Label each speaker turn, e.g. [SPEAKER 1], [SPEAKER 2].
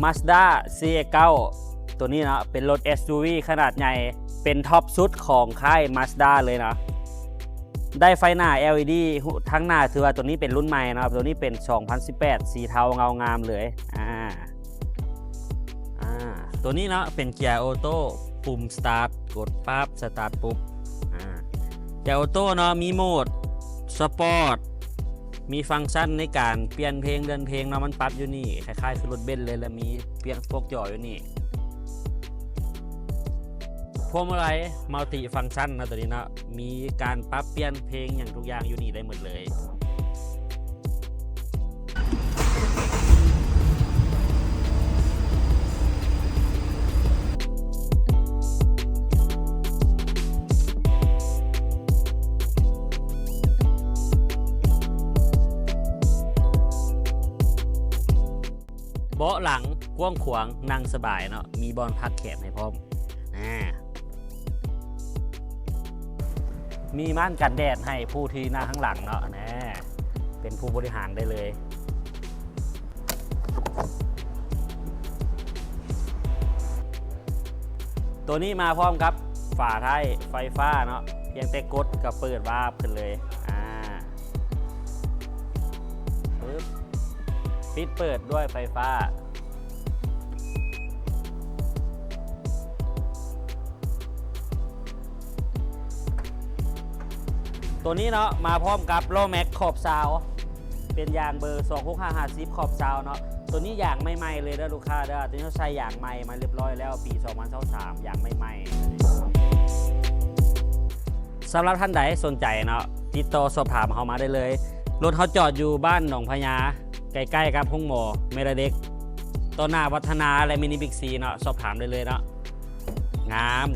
[SPEAKER 1] Mazda CX-9 ตัวนี้นะเป็นรถ SUV ขนาดใหญ่เป็นท็อปสุดของค่าย Mazda เลยนะได้ไฟหน้า LED ทั้งหน้าถือว่าตัวนี้เป็นรุ่นใหม่นะครับตัวนี้เป็น 2018 สีเทาเงางามเลยตัวนี้เนาะเป็นเกียร์ออโต้ปุ่มสตาร์ทกดปั๊บสตาร์ทปุ๊บเกียร์ออโต้เนาะมีโหมดสปอร์ตมีฟังก์ชันในการเปลี่ยนเพลงเดินเพลงเนาะมันปรับอยู่นี่คล้ายๆคือรถเบนซ์เลยแล้วมีเปลี่ยนพวกจออยู่นี่พวงมาลัยมัลติฟังก์ชันนะตัวนี้เนาะมีการปรับเปลี่ยนเพลงอย่างทุกอย่างอยู่นี่ได้หมดเลยเบาะหลังกว้างขวางนั่งสบายเนาะมีบอลพักแขนให้พร้อมมีม่านกันแดดให้ผู้ที่นั่งข้างหลังเนาะเป็นผู้บริหารได้เลยตัวนี้มาพร้อมกับฝาท้ายไฟฟ้าเนาะเพียงแต่กดก็เปิดวาล์วขึ้นเลยปิดเปิดด้วยไฟฟ้าตัวนี้เนาะมาพร้อมกับล้อแม็กขอบซาวเป็นยางเบอร์26550ขอบซาวเนาะตัวนี้ยางใหม่ๆเลยนะลูกค้าเด้อตัวนี้เขาใช้ยางใหม่มาเรียบร้อยแล้วปี2023ยางใหม่ๆสำหรับท่านใดสนใจเนาะติดต่อสอบถามเขามาได้เลยรถเขาจอดอยู่บ้านหนองพญาใกล้ๆกับห้องหมอเมรเด็กต้นหน้าวัฒนาและมินิบิ๊กซีเนาะสอบถามได้เลยเนาะงาม